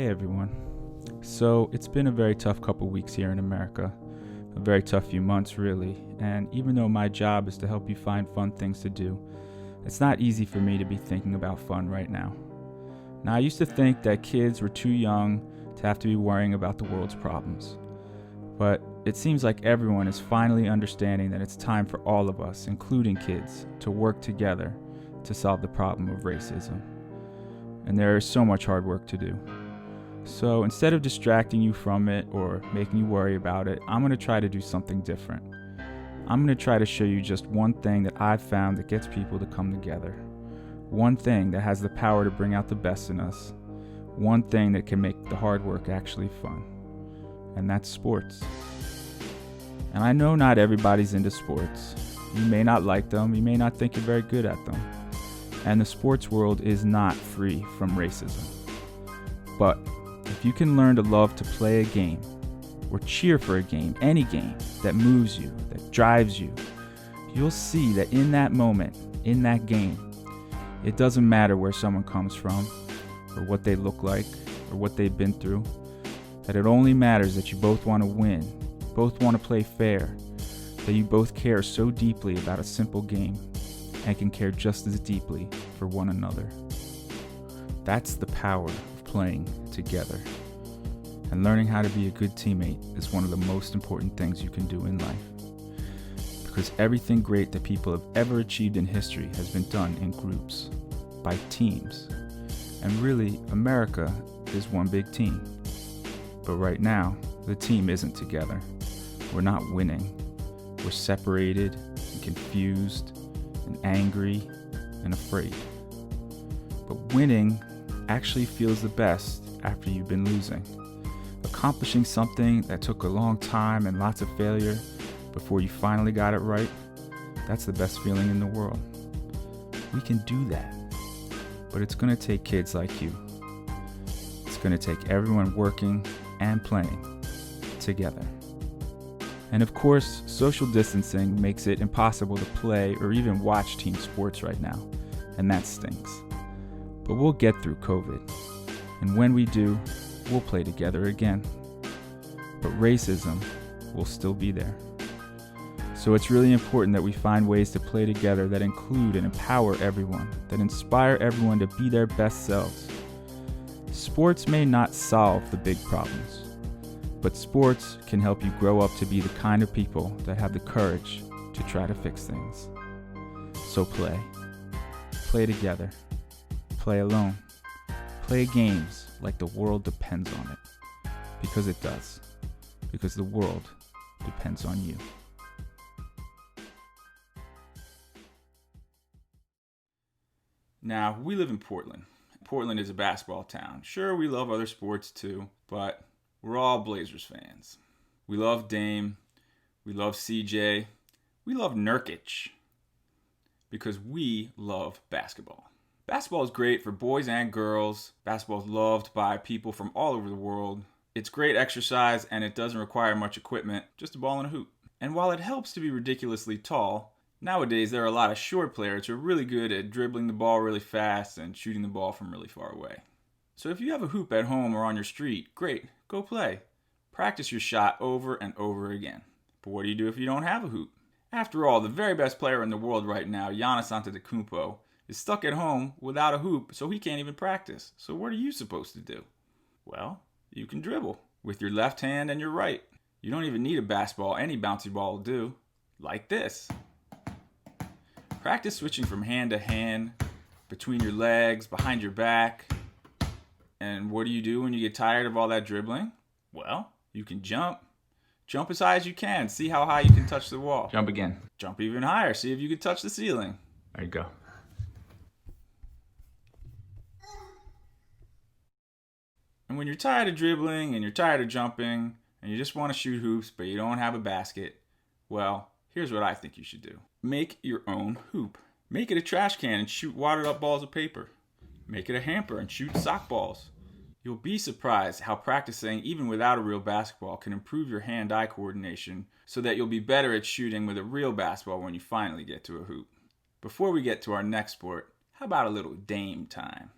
Hey everyone. So it's been a very tough couple weeks here in America, a very tough few months really, and even though my job is to help you find fun things to do, it's not easy for me to be thinking about fun right now. Now I used to think that kids were too young to have to be worrying about the world's problems, but it seems like everyone is finally understanding that it's time for all of us, including kids, to work together to solve the problem of racism. And there is so much hard work to do. So instead of distracting you from it or making you worry about it, I'm going to try to do something different. I'm going to try to show you just one thing that I've found that gets people to come together. One thing that has the power to bring out the best in us. One thing that can make the hard work actually fun. And that's sports. And I know not everybody's into sports. You may not like them, you may not think you're very good at them. And the sports world is not free from racism. But if you can learn to love to play a game, or cheer for a game, any game that moves you, that drives you, you'll see that in that moment, in that game, it doesn't matter where someone comes from, or what they look like, or what they've been through, that it only matters that you both want to win, both want to play fair, that you both care so deeply about a simple game, and can care just as deeply for one another. That's the power of playing together. And learning how to be a good teammate is one of the most important things you can do in life. Because everything great that people have ever achieved in history has been done in groups, by teams. And really, America is one big team. But right now, the team isn't together. We're not winning. We're separated and confused and angry and afraid. But winning actually feels the best after you've been losing. Accomplishing something that took a long time and lots of failure before you finally got it right, that's the best feeling in the world. We can do that, but it's going to take kids like you. It's going to take everyone working and playing together. And of course, social distancing makes it impossible to play or even watch team sports right now, and that stinks. But we'll get through COVID, and when we do, we'll play together again. But racism will still be there. So it's really important that we find ways to play together that include and empower everyone, that inspire everyone to be their best selves. Sports may not solve the big problems, but sports can help you grow up to be the kind of people that have the courage to try to fix things. So play. Play together. Play alone. Play games like the world depends on it. Because it does. Because the world depends on you. Now, we live in Portland. Portland is a basketball town. Sure, we love other sports too, but we're all Blazers fans. We love Dame. We love CJ. We love Nurkic. Because we love basketball. Basketball is great for boys and girls. Basketball is loved by people from all over the world. It's great exercise and it doesn't require much equipment, just a ball and a hoop. And while it helps to be ridiculously tall, nowadays there are a lot of short players who are really good at dribbling the ball really fast and shooting the ball from really far away. So if you have a hoop at home or on your street, great, go play. Practice your shot over and over again. But what do you do if you don't have a hoop? After all, the very best player in the world right now, Giannis Antetokounmpo, is stuck at home without a hoop, so he can't even practice. So what are you supposed to do? Well, you can dribble with your left hand and your right. You don't even need a basketball. Any bouncy ball will do. Like this. Practice switching from hand to hand, between your legs, behind your back. And what do you do when you get tired of all that dribbling? Well, you can jump. Jump as high as you can. See how high you can touch the wall. Jump again. Jump even higher. See if you can touch the ceiling. There you go. And when you're tired of dribbling and you're tired of jumping and you just want to shoot hoops but you don't have a basket, well, here's what I think you should do. Make your own hoop. Make it a trash can and shoot watered up balls of paper. Make it a hamper and shoot sock balls. You'll be surprised how practicing even without a real basketball can improve your hand-eye coordination so that you'll be better at shooting with a real basketball when you finally get to a hoop. Before we get to our next sport, how about a little Dame time?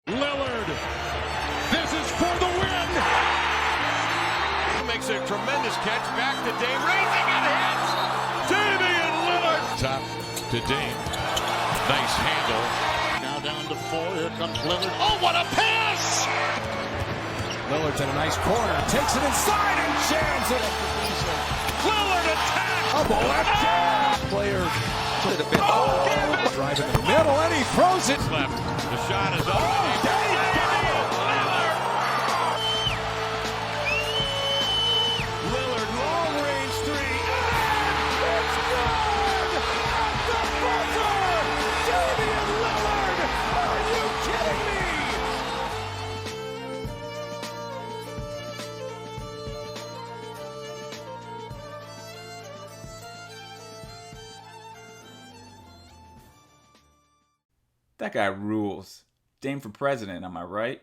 Lillard a tremendous catch. Back to Dame, raising and hits. Damian Lillard. Top to Dame. Nice handle. Now down to 4. Here comes Lillard. Oh, what a pass! Lillard's in a nice corner. Takes it inside and jams it. Lillard attack. A left player. Drive in the middle and he throws it. Left. The shot is up. Lillard, long range 3. It's good! At the buzzer! Damian Lillard! Are you kidding me? That guy rules. Dame for president, am I right?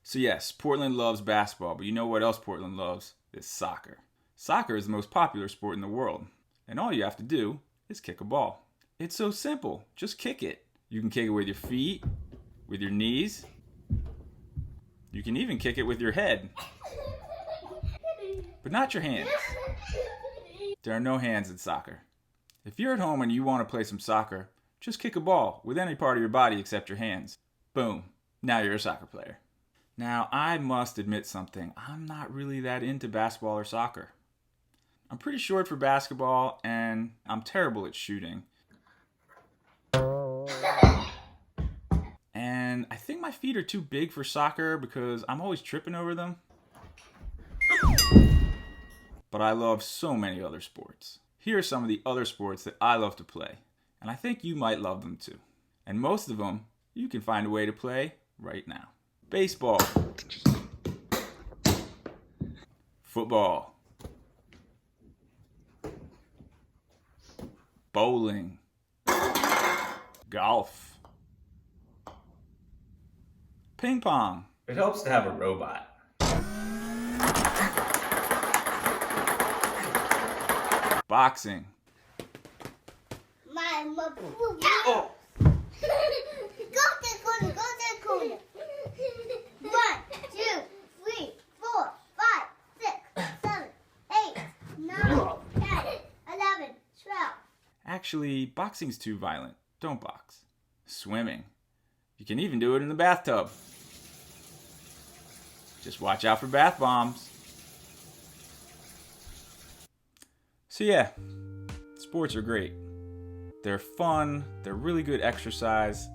So yes, Portland loves basketball, but you know what else Portland loves? It's soccer. Soccer is the most popular sport in the world, and all you have to do is kick a ball. It's so simple, just kick it. You can kick it with your feet, with your knees. You can even kick it with your head. But not your hands. There are no hands in soccer. If you're at home and you want to play some soccer, just kick a ball with any part of your body except your hands. Boom. Now you're a soccer player. Now, I must admit something. I'm not really that into basketball or soccer. I'm pretty short for basketball, and I'm terrible at shooting. And I think my feet are too big for soccer because I'm always tripping over them. But I love so many other sports. Here are some of the other sports that I love to play. And I think you might love them too. And most of them, you can find a way to play right now. Baseball. Football. Bowling. Golf. Ping pong. It helps to have a robot. Boxing. Oh. Go to the corner, go to the corner. 1, 2, 3, 4, 5, 6, 7, 8, 9, 10, 11, 12. Actually, boxing's too violent. Don't box. Swimming. You can even do it in the bathtub. Just watch out for bath bombs. So yeah, sports are great. They're fun, they're really good exercise,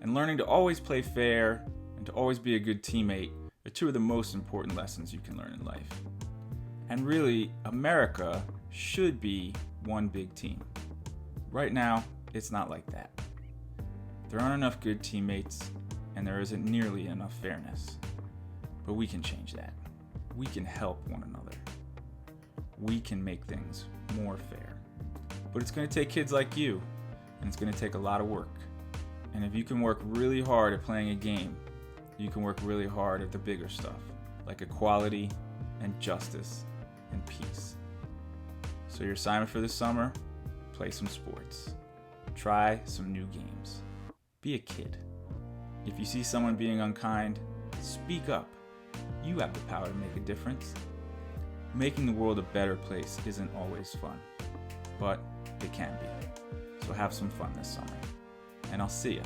and learning to always play fair and to always be a good teammate are two of the most important lessons you can learn in life. And really, America should be one big team. Right now, it's not like that. There aren't enough good teammates, and there isn't nearly enough fairness. But we can change that. We can help one another. We can make things more fair. But it's going to take kids like you, and it's going to take a lot of work. And if you can work really hard at playing a game, you can work really hard at the bigger stuff, like equality and justice and peace. So your assignment for this summer, play some sports. Try some new games. Be a kid. If you see someone being unkind, speak up. You have the power to make a difference. Making the world a better place isn't always fun, but it can be. So have some fun this summer. And I'll see ya.